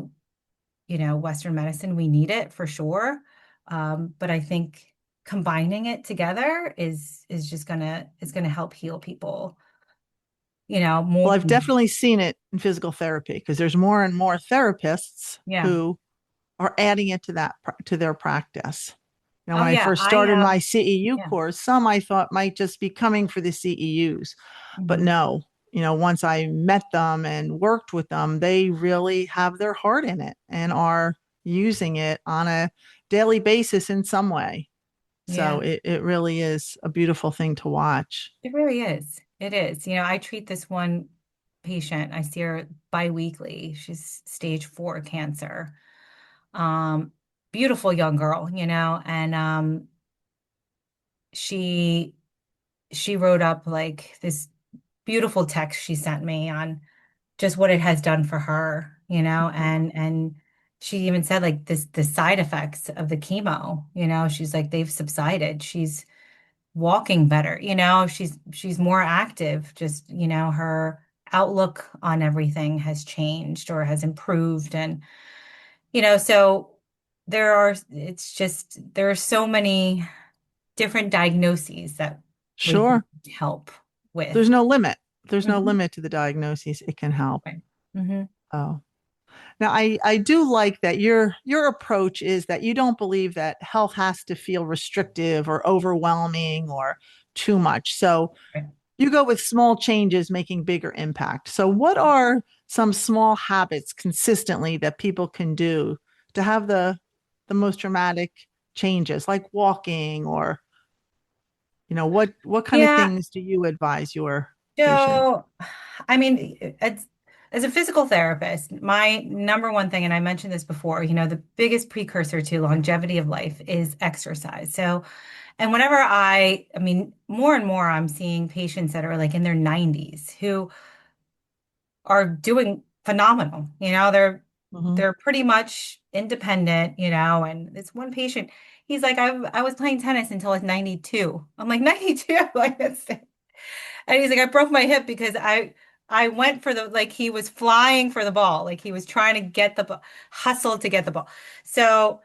Western medicine, we need it for sure. But I think combining it together is just gonna help heal people, Well, more. I've definitely seen it in physical therapy because there's more and more therapists Yeah. who are adding it to their practice. Oh When I yeah, first I started have. my CEU Yeah. course, some I thought might just be coming for the CEUs, but Hmm. no, once I met them and worked with them, they really have their heart in it and are using it on a daily basis in some way. So Yeah, it really is a beautiful thing to watch. it really is. It is. I treat this one patient. I see her biweekly. She's stage 4 cancer. Um, Beautiful young girl, and she she wrote up like this beautiful text she sent me on just what it has done for her, and she even said like the side effects of the chemo, she's like they've subsided. She's walking better, she's more active, just, her outlook on everything has changed or has improved. And, so there are so many different diagnoses that we can Sure. help with. There's no limit. There's no Mhm. limit to the diagnoses. It can help. Right. Hmm. Oh. Now, I do like that your approach is that you don't believe that health has to feel restrictive or overwhelming or too much. So Right. you go with small changes making bigger impact. So what are some small habits consistently that people can do to have the most dramatic changes, like walking or what kind of Yeah. things do you advise your patients? So, I mean, as a physical therapist, my number one thing, and I mentioned this before, the biggest precursor to longevity of life is exercise. So, and whenever I mean, more and more, I'm seeing patients that are like in their 90s who are doing phenomenal. Hmm. They're pretty much independent, and this one patient, he's like, I was playing tennis until I was 92. I'm like, 92? Like, and he's like, I broke my hip because I went for the like he was flying for the ball, like he was trying to get the ball, hustle to get the ball. So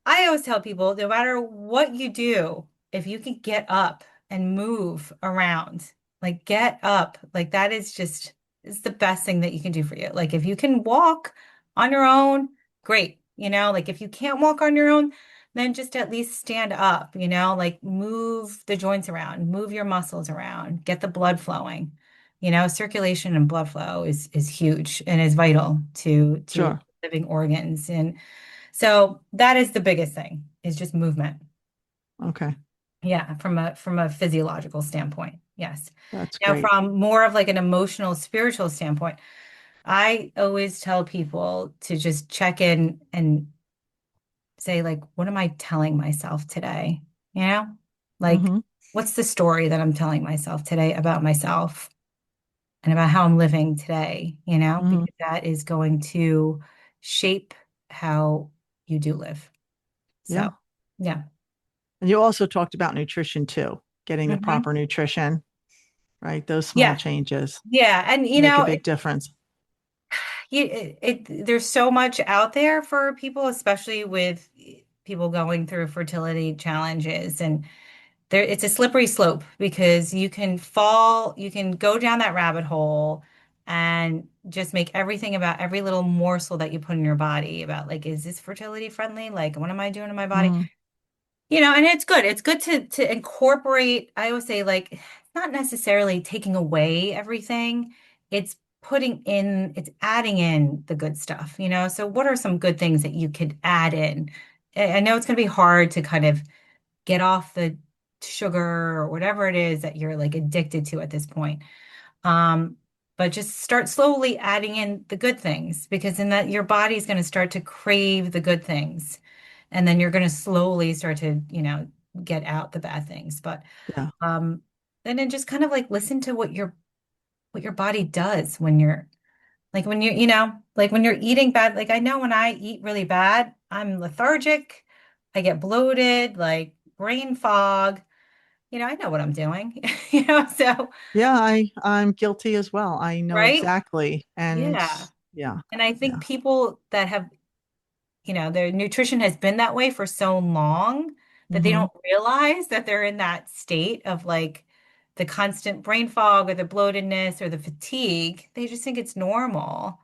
I always tell people, no matter what you do, if you can get up and move around, like get up, like that is just it's the best thing that you can do for you. Like if you can walk on your own, great. Like if you can't walk on your own, then just at least stand up, like move the joints around, move your muscles around, get the blood flowing. Circulation and blood flow is huge and is vital to Sure. living organs. And so that is the biggest thing is just movement. Okay. Yeah, from a physiological standpoint. Yes. That's Now great. from more of like an emotional, spiritual standpoint, I always tell people to just check in and say like, what am I telling myself today? You know? Like, Hmm. what's the story that I'm telling myself today about myself and about how I'm living today, Hmm. because that is going to shape how you do live. So, Yeah. yeah. And you also talked about nutrition too, getting the Hmm. proper nutrition, right? Those small Yeah. changes Yeah. And make a big difference. there's so much out there for people, especially with people going through fertility challenges. And it's a slippery slope because you can go down that rabbit hole and just make everything about every little morsel that you put in your body about like, is this fertility friendly? Like, what am I doing to my body? Mm, And it's good. It's good to incorporate. I always say, like, it's not necessarily taking away everything. It's it's adding in the good stuff, So what are some good things that you could add in? I know it's going to be hard to kind of get off the sugar or whatever it is that you're like addicted to at this point. Um, but just start slowly adding in the good things because then that your body's going to start to crave the good things. And then you're going to slowly start to, get out the bad things. But yeah. um, and then just kind of like listen to what your body does when you're like when you're, like when you're eating bad. Like I know when I eat really bad, I'm lethargic, I get bloated, like brain fog. I know what I'm doing, so, Yeah, I'm guilty as well. I know right? exactly. And Yeah. yeah, And I think yeah. people that have, their nutrition has been that way for so long that they Hmm. don't realize that they're in that state of like the constant brain fog or the bloatedness or the fatigue. They just think it's normal.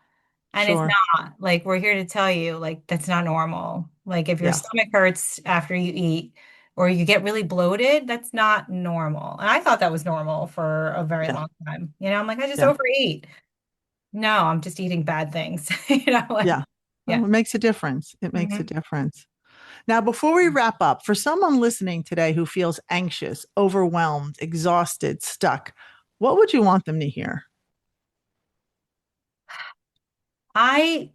And it's Sure. not. Like, we're here to tell you, like, that's not normal. Like, if your Yeah. stomach hurts after you eat or you get really bloated, that's not normal. And I thought that was normal for a very Yeah. long time. I'm like, I just Yeah. overeat. No, I'm just eating bad things. Like, Yeah. Well, yeah. it makes a difference. It makes a Hmm. difference. Now, before we wrap up, for someone listening today who feels anxious, overwhelmed, exhausted, stuck, what would you want them to hear? I,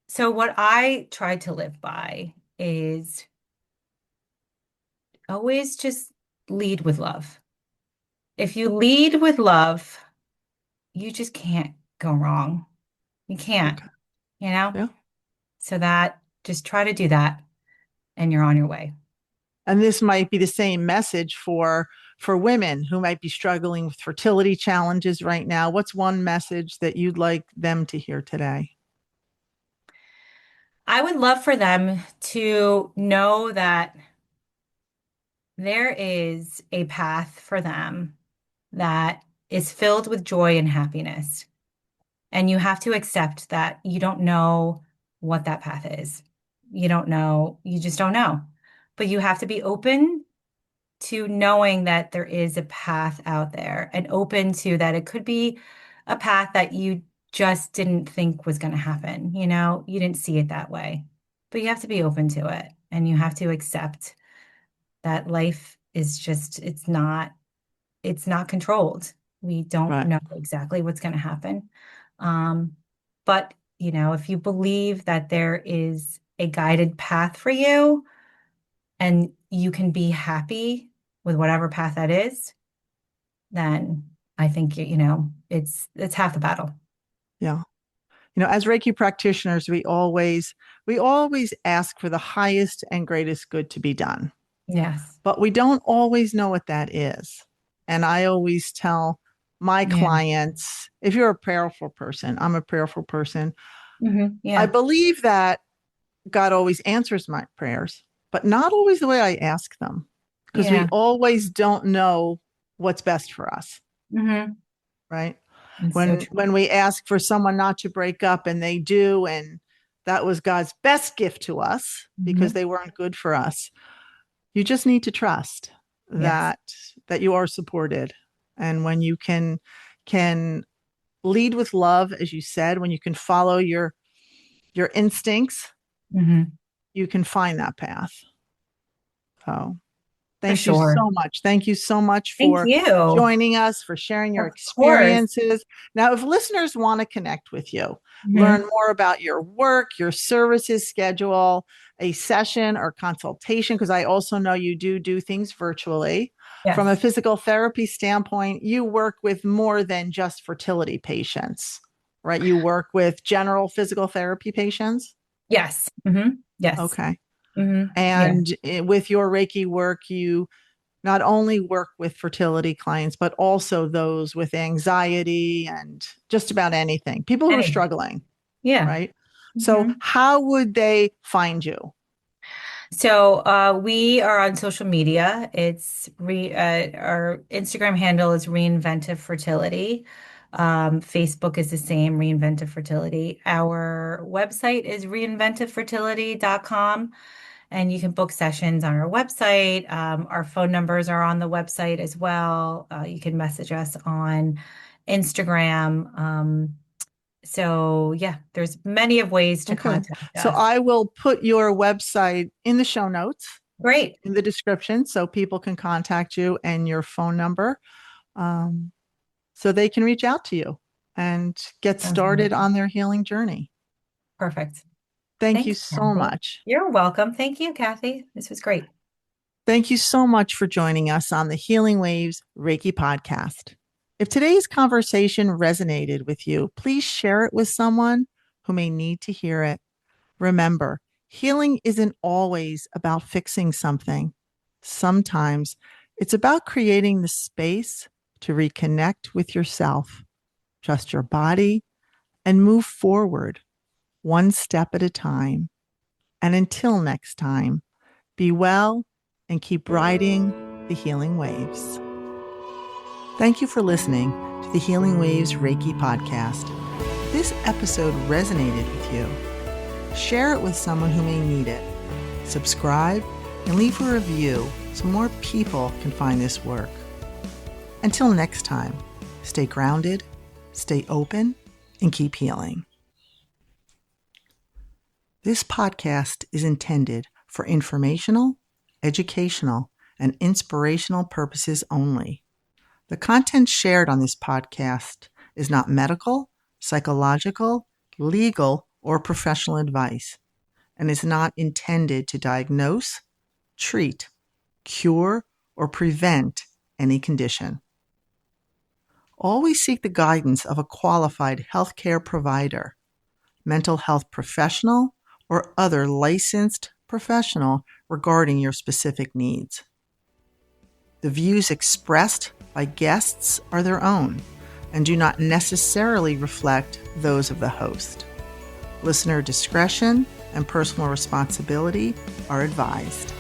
so what I try to live by is always just lead with love. If you lead with love, you just can't go wrong. You can't, Okay. you know? Yeah. So that just try to do that and you're on your way. And this might be the same message for women who might be struggling with fertility challenges right now. What's one message that you'd like them to hear today? I would love for them to know that there is a path for them that is filled with joy and happiness. And you have to accept that you don't know what that path is. You don't know, you just don't know. But you have to be open to knowing that there is a path out there and open to that it could be a path that you just didn't think was going to happen. You didn't see it that way, but you have to be open to it and you have to accept that life is just, it's not controlled. We don't Right. know exactly what's going to happen. Um, but, if you believe that there is a guided path for you and you can be happy with whatever path that is, then I think, it's half the battle. Yeah. As Reiki practitioners, we always ask for the highest and greatest good to be done, Yes. but we don't always know what that is. And I always tell my Yeah. clients, if you're a prayerful person, I'm a prayerful person. I Yeah. believe that God always answers my prayers, but not always the way I ask them, because we Yeah. always don't know what's best for us, Hmm. right? It's so when true. when we ask for someone not to break up and they do, and that was God's best gift to us because Hmm. they weren't good for us. You just need to trust Yes. that you are supported. And when you can lead with love, as you said, when you can follow your instincts, Hmm. you can find that path. So For thank you sure. so much. Thank you so much Thank for you. joining us, for sharing your Of course. experiences. Now, if listeners want to connect with you, learn Hmm. more about your work, your services, schedule a session or consultation, because I also know you do things virtually. From a Yes. physical therapy standpoint, you work with more than just fertility patients, right? You work with general physical therapy patients. Yes. Yes. Okay. Yeah. And with your Reiki work, you not only work with fertility clients, but also those with anxiety and just about anything, people who are Anything. struggling, Yeah. right? So, Hmm. how would they find you? So we are on social media. Our Instagram handle is Reinventive Fertility. Facebook is the same, Reinventive Fertility. Our website is reinventivefertility.com, and you can book sessions on our website. Our phone numbers are on the website as well. You can message us on Instagram. So yeah, there's many of ways to Okay. contact So, us. I will put your website in the show notes, Great. in the description, so people can contact you and your phone number, um, so they can reach out to you and get Sounds started wonderful. on their healing journey. Perfect. Thank you Thanks, so Kathy. much. You're welcome. Thank you, Kathy. This was great. Thank you so much for joining us on the Healing Waves Reiki podcast. If today's conversation resonated with you, please share it with someone who may need to hear it. Remember, healing isn't always about fixing something. Sometimes It's about creating the space to reconnect with yourself, trust your body, and move forward one step at a time. And until next time, be well and keep riding the healing waves. Thank you for listening to the Healing Waves Reiki podcast. If this episode resonated with you, share it with someone who may need it. Subscribe and leave a review so more people can find this work. Until next time, stay grounded, stay open, and keep healing. This podcast is intended for informational, educational, and inspirational purposes only. The content shared on this podcast is not medical, psychological, legal, or professional advice, and is not intended to diagnose, treat, cure, or prevent any condition. Always seek the guidance of a qualified healthcare provider, mental health professional, or other licensed professional regarding your specific needs. The views expressed by guests are their own and do not necessarily reflect those of the host. Listener discretion and personal responsibility are advised.